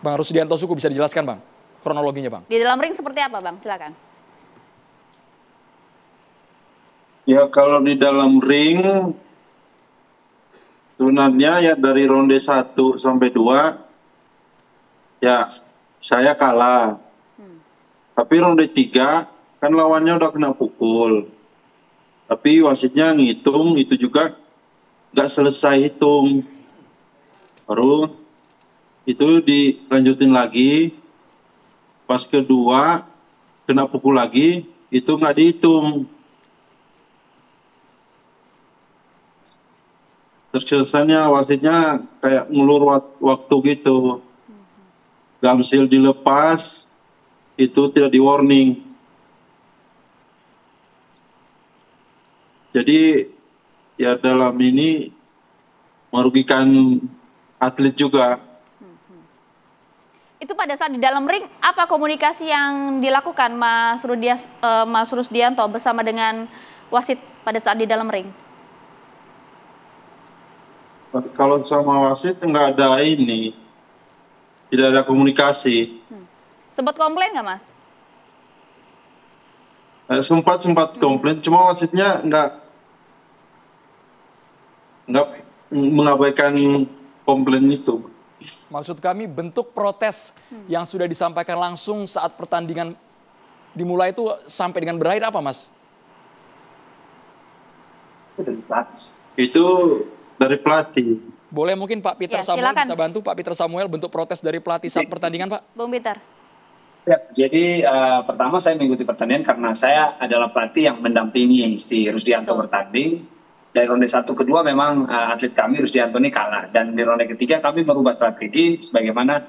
Bang Rusdianto Suku bisa dijelaskan Bang, kronologinya Bang? Di dalam ring seperti apa Bang? Silakan. Ya kalau di dalam ring sebenarnya ya dari ronde 1 sampai 2 ya saya kalah. Tapi ronde 3 kan lawannya udah kena pukul. Tapi wasitnya ngitung itu juga nggak selesai hitung. Baru itu dilanjutin lagi. Pas kedua kena pukul lagi itu nggak dihitung. Terkesannya wasitnya kayak ngulur waktu gitu. Gamsil dilepas, itu tidak di warning. Jadi ya dalam ini merugikan atlet juga. Itu pada saat di dalam ring, apa komunikasi yang dilakukan Mas Rusdianto bersama dengan wasit pada saat di dalam ring? Kalau sama wasit nggak ada ini, tidak ada komunikasi. Sempat komplain nggak Mas? Sempat komplain, cuma wasitnya nggak mengabaikan komplain itu. Maksud kami bentuk protes yang sudah disampaikan langsung saat pertandingan dimulai itu sampai dengan berakhir apa Mas? Itu dari pelatih. Boleh mungkin Pak Peter Ya, Samuel silakan. bisa bantu Pak Peter Samuel bentuk protes dari pelatih saat pertandingan Pak? Bung Peter. Ya, jadi pertama saya mengikuti pertandingan karena saya adalah pelatih yang mendampingi si Rusdianto bertanding. Dari ronde 1 kedua memang atlet kami Rusdianto ini kalah. Dan di ronde ketiga kami merubah strategi sebagaimana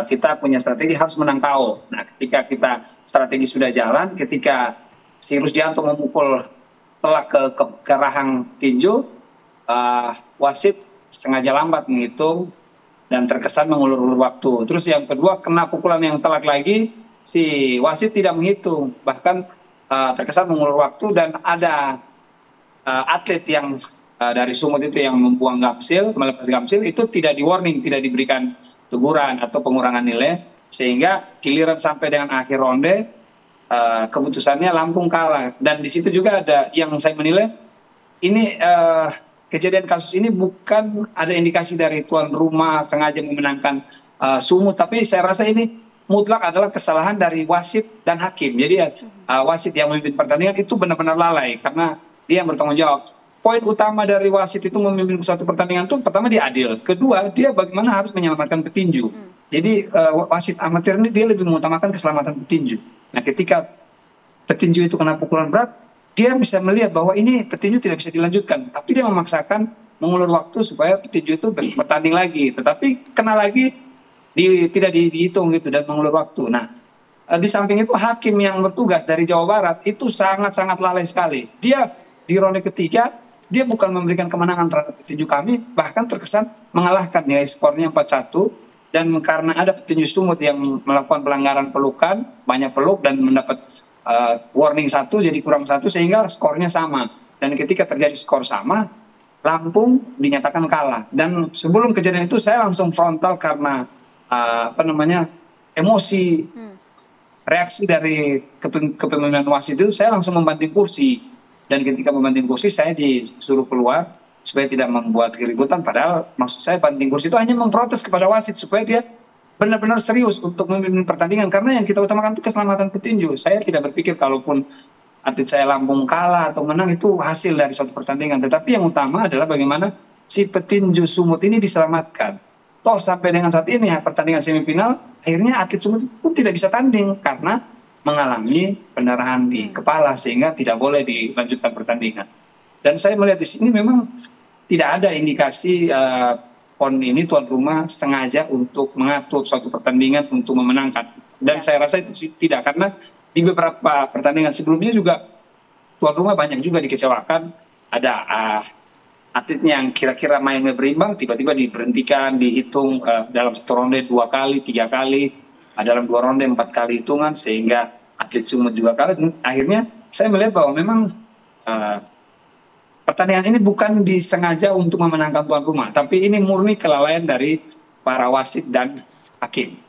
kita punya strategi harus menang KO. Nah ketika kita strategi sudah jalan, ketika si Rusdianto memukul telak ke rahang tinju, wasit sengaja lambat menghitung dan terkesan mengulur-ulur waktu. Terus yang kedua kena pukulan yang telak lagi, si wasit tidak menghitung, bahkan terkesan mengulur waktu dan ada atlet yang dari Sumut itu yang membuang gamsil, melepas gamsil itu tidak di warning, tidak diberikan teguran atau pengurangan nilai, sehingga giliran sampai dengan akhir ronde keputusannya Lampung kalah. Dan di situ juga ada yang saya menilai ini kejadian kasus ini bukan ada indikasi dari tuan rumah sengaja memenangkan Sumut, tapi saya rasa ini mutlak adalah kesalahan dari wasit dan hakim. Jadi wasit yang memimpin pertandingan itu benar-benar lalai karena dia yang bertanggung jawab. Poin utama dari wasit itu memimpin suatu pertandingan itu pertama dia adil, kedua dia bagaimana harus menyelamatkan petinju. Jadi wasit amatir ini dia lebih mengutamakan keselamatan petinju. Nah ketika petinju itu kena pukulan berat, dia bisa melihat bahwa ini petinju tidak bisa dilanjutkan, tapi dia memaksakan mengulur waktu supaya petinju itu bertanding lagi, tetapi kena lagi tidak dihitung gitu dan mengulur waktu. Nah di samping itu hakim yang bertugas dari Jawa Barat itu sangat-sangat lalai sekali. Dia di ronde ketiga dia bukan memberikan kemenangan terhadap petinju kami, bahkan terkesan mengalahkan ya, skornya 4-1. Dan karena ada petinju Sumut yang melakukan pelanggaran pelukan, banyak peluk dan mendapat warning 1 jadi kurang 1 sehingga skornya sama. Dan ketika terjadi skor sama, Lampung dinyatakan kalah. Dan sebelum kejadian itu saya langsung frontal karena emosi, reaksi dari kepemimpinan wasit itu, saya langsung membanting kursi. Dan ketika membanting kursi saya disuruh keluar supaya tidak membuat keributan, padahal maksud saya banting kursi itu hanya memprotes kepada wasit supaya dia benar-benar serius untuk memimpin pertandingan, karena yang kita utamakan itu keselamatan petinju. Saya tidak berpikir kalaupun atlet saya Lampung kalah atau menang itu hasil dari suatu pertandingan, tetapi yang utama adalah bagaimana si petinju Sumut ini diselamatkan. Toh sampai dengan saat ini pertandingan semifinal akhirnya atlet Sumut pun tidak bisa tanding karena mengalami pendarahan di kepala sehingga tidak boleh dilanjutkan pertandingan. Dan saya melihat di sini memang tidak ada indikasi PON ini tuan rumah sengaja untuk mengatur suatu pertandingan untuk memenangkan. Dan saya rasa itu tidak, karena di beberapa pertandingan sebelumnya juga tuan rumah banyak juga dikecewakan. Ada atletnya yang kira-kira mainnya berimbang tiba-tiba diberhentikan, dihitung dalam satu ronde 2 kali, 3 kali. Dalam 2 ronde 4 kali hitungan sehingga atlet Sumut juga kalah. Dan akhirnya saya melihat bahwa memang pertandingan ini bukan disengaja untuk memenangkan tuan rumah, tapi ini murni kelalaian dari para wasit dan hakim.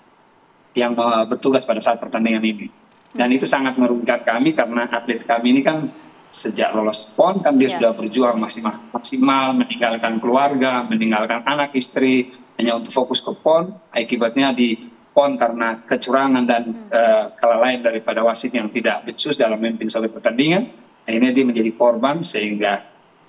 yang bertugas pada saat pertandingan ini. Dan itu sangat merugikan kami karena atlet kami ini kan sejak lolos PON kan dia sudah berjuang maksimal, meninggalkan keluarga, meninggalkan anak istri hanya untuk fokus ke PON. Akibatnya di PON karena kecurangan dan kelalaian daripada wasit yang tidak becus dalam memimpin suatu pertandingan, akhirnya dia menjadi korban sehingga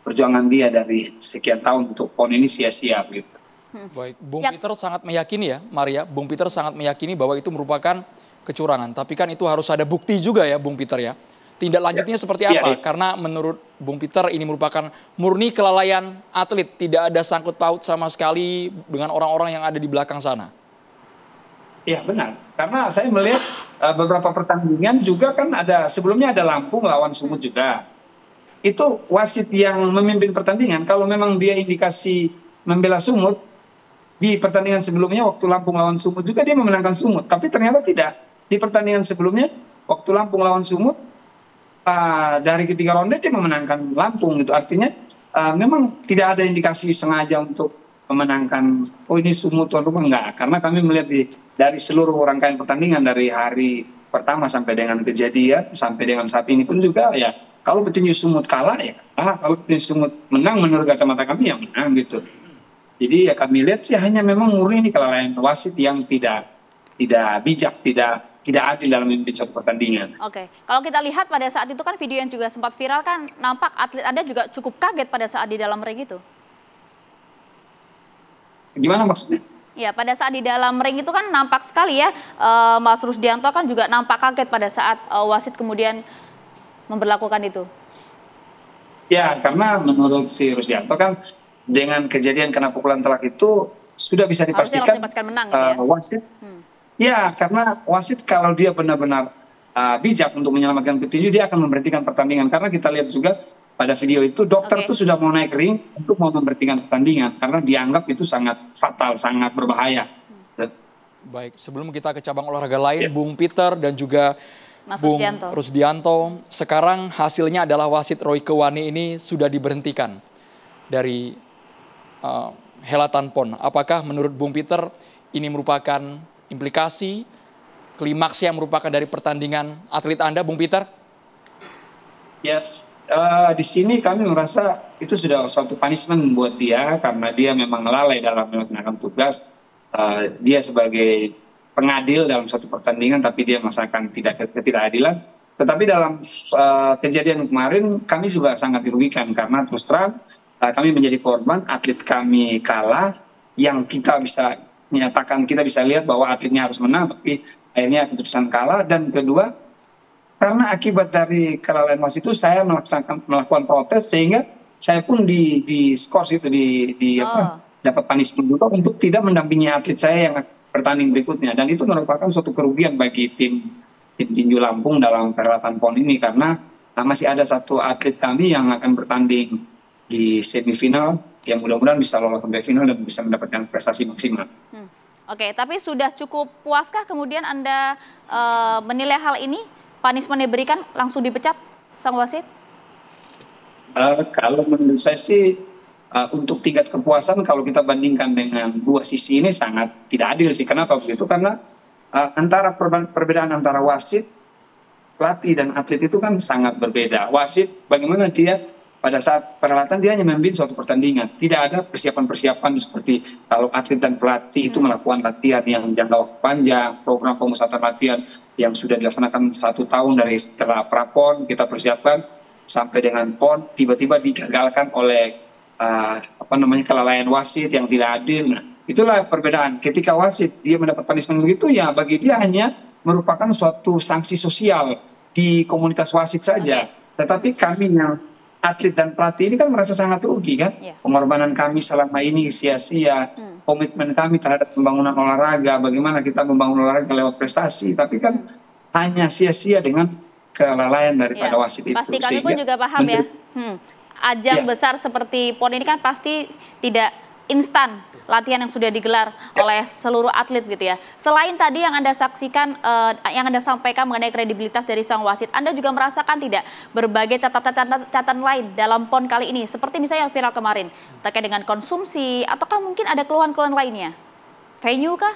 perjuangan dia dari sekian tahun untuk PON ini sia-sia gitu. Baik, Bung Peter sangat meyakini ya, Maria. Bung Peter sangat meyakini bahwa itu merupakan kecurangan. Tapi kan itu harus ada bukti juga ya, Bung Peter ya. Tindak lanjutnya seperti apa? Karena menurut Bung Peter ini merupakan murni kelalaian atlet. Tidak ada sangkut paut sama sekali dengan orang-orang yang ada di belakang sana. Ya benar, karena saya melihat beberapa pertandingan juga kan ada, sebelumnya ada Lampung lawan Sumut juga. Itu wasit yang memimpin pertandingan, kalau memang dia indikasi membela Sumut, di pertandingan sebelumnya waktu Lampung lawan Sumut juga dia memenangkan Sumut. Tapi ternyata tidak. Di pertandingan sebelumnya, waktu Lampung lawan Sumut, dari ketiga ronde dia memenangkan Lampung gitu. Artinya memang tidak ada indikasi sengaja untuk memenangkan, oh ini Sumut tuan rumah, enggak. Karena kami melihat dari seluruh rangkaian pertandingan dari hari pertama sampai dengan kejadian, sampai dengan saat ini pun juga ya, kalau petinju Sumut kalah ya kalah, kalau petinju Sumut menang menurut kacamata kami ya menang gitu. Jadi ya kami lihat sih hanya memang murni ini kelalaian wasit yang tidak bijak, tidak adil dalam memimpin suatu pertandingan. Oke, kalau kita lihat pada saat itu kan video yang juga sempat viral kan, nampak atlet Anda juga cukup kaget pada saat di dalam ring itu. Gimana maksudnya? Ya, pada saat di dalam ring itu kan nampak sekali ya, Mas Rusdianto kan juga nampak kaget pada saat wasit kemudian memberlakukan itu. Ya, karena menurut si Rusdianto kan dengan kejadian kena pukulan telak itu sudah bisa dipastikan menang, ya? Wasit. Ya, karena wasit kalau dia benar-benar bijak untuk menyelamatkan petinju, dia akan memberhentikan pertandingan. Karena kita lihat juga pada video itu dokter tuh sudah mau naik ring untuk mau memberhentikan pertandingan karena dianggap itu sangat fatal, sangat berbahaya. Baik, sebelum kita ke cabang olahraga lain, Bung Peter dan juga Bung Rusdianto, sekarang hasilnya adalah wasit Roy Kewani ini sudah diberhentikan dari helatan PON. Apakah menurut Bung Peter ini merupakan implikasi klimaks yang merupakan dari pertandingan atlet Anda, Bung Peter? Yes, di sini kami merasa itu sudah suatu punishment buat dia karena dia memang lalai dalam melaksanakan tugas. Dia sebagai pengadil dalam suatu pertandingan, tapi dia merasakan ketidakadilan. Tetapi dalam kejadian kemarin kami juga sangat dirugikan karena terus terang kami menjadi korban, atlet kami kalah, yang kita bisa menyatakan, kita bisa lihat bahwa atletnya harus menang, tapi akhirnya keputusan kalah. Dan kedua, karena akibat dari kelalaian wasit itu, saya melakukan protes, sehingga saya pun di skors itu, dapat punishment juga untuk tidak mendampingi atlet saya yang bertanding berikutnya. Dan itu merupakan suatu kerugian bagi tim tinju Lampung dalam perhelatan PON ini, karena masih ada satu atlet kami yang akan bertanding di semifinal yang mudah-mudahan bisa lolos sampai final dan bisa mendapatkan prestasi maksimal. Oke, tapi sudah cukup puaskah kemudian Anda menilai hal ini? Punishment diberikan langsung dipecat sang wasit? Kalau menurut saya sih untuk tingkat kepuasan kalau kita bandingkan dengan dua sisi ini sangat tidak adil sih. Kenapa begitu? Karena antara perbedaan antara wasit, pelatih dan atlet itu kan sangat berbeda. Wasit bagaimana dia pada saat perhelatan dia hanya memimpin suatu pertandingan. Tidak ada persiapan-persiapan seperti kalau atlet dan pelatih itu melakukan latihan yang jangka waktu panjang, program pemusatan latihan yang sudah dilaksanakan 1 tahun dari setelah pra-PON kita persiapkan sampai dengan PON, tiba-tiba digagalkan oleh kelalaian wasit yang tidak adil. Nah, itulah perbedaan. Ketika wasit dia mendapat punishment begitu, ya bagi dia hanya merupakan suatu sanksi sosial di komunitas wasit saja. Tetapi kami yang atlet dan pelatih ini kan merasa sangat rugi kan. Pengorbanan kami selama ini sia-sia, komitmen kami terhadap pembangunan olahraga, bagaimana kita membangun olahraga lewat prestasi, tapi kan hanya sia-sia dengan kelalaian daripada wasit itu. Pasti kami pun juga paham ya. Ajang besar seperti PON ini kan pasti tidak instan latihan yang sudah digelar oleh seluruh atlet gitu ya. Selain tadi yang Anda saksikan, yang Anda sampaikan mengenai kredibilitas dari sang wasit, Anda juga merasakan tidak berbagai catatan lain dalam PON kali ini, seperti misalnya yang viral kemarin, terkait dengan konsumsi, ataukah mungkin ada keluhan-keluhan lainnya? Venue kah?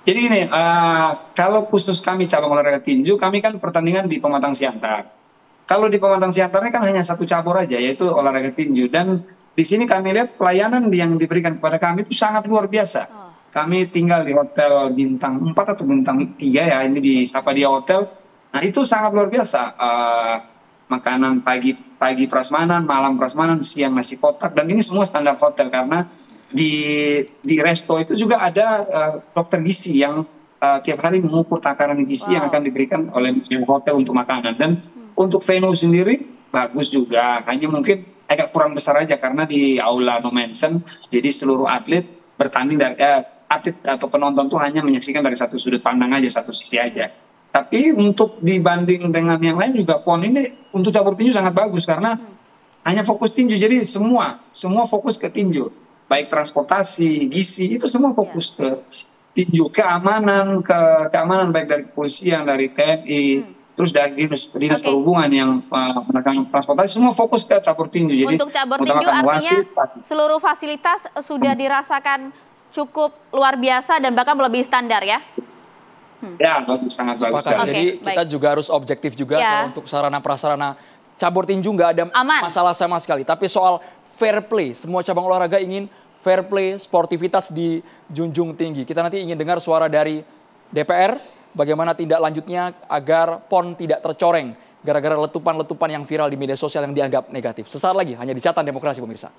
Jadi ini, kalau khusus kami cabang olahraga tinju, kami kan pertandingan di Pematang Siantar. Kalau di Pematang Siantar ini kan hanya satu cabur aja, yaitu olahraga tinju. Dan di sini kami lihat pelayanan yang diberikan kepada kami itu sangat luar biasa. Kami tinggal di hotel bintang 4 atau bintang 3 ya, ini di Sapadia Hotel. Nah itu sangat luar biasa. Makanan pagi prasmanan, malam prasmanan, siang nasi kotak, dan ini semua standar hotel karena di resto itu juga ada dokter gizi yang tiap hari mengukur takaran gizi yang akan diberikan oleh hotel untuk makanan. Dan untuk venue sendiri bagus juga, hanya mungkin agak kurang besar aja karena di aula no mention, jadi seluruh atlet bertanding dari atlet atau penonton tuh hanya menyaksikan dari satu sudut pandang aja, satu sisi aja. Tapi untuk dibanding dengan yang lain juga PON ini untuk cabur tinju sangat bagus karena hanya fokus tinju, jadi semua fokus ke tinju, baik transportasi, gizi itu semua fokus ke tinju, keamanan baik dari kepolisian, dari TNI, terus dari dinas perhubungan yang menekan transportasi, semua fokus ke cabur tinju. Jadi untuk cabur tinju artinya seluruh fasilitas sudah dirasakan cukup luar biasa dan bahkan melebihi standar ya. Ya, bagus, sangat bagus. Jadi kita juga harus objektif juga kalau untuk sarana prasarana cabur tinju nggak ada masalah sama sekali. Tapi soal fair play, semua cabang olahraga ingin fair play, sportivitas dijunjung tinggi. Kita nanti ingin dengar suara dari DPR, bagaimana tindak lanjutnya agar PON tidak tercoreng gara-gara letupan-letupan yang viral di media sosial yang dianggap negatif. Sesaat lagi hanya di Catatan Demokrasi pemirsa.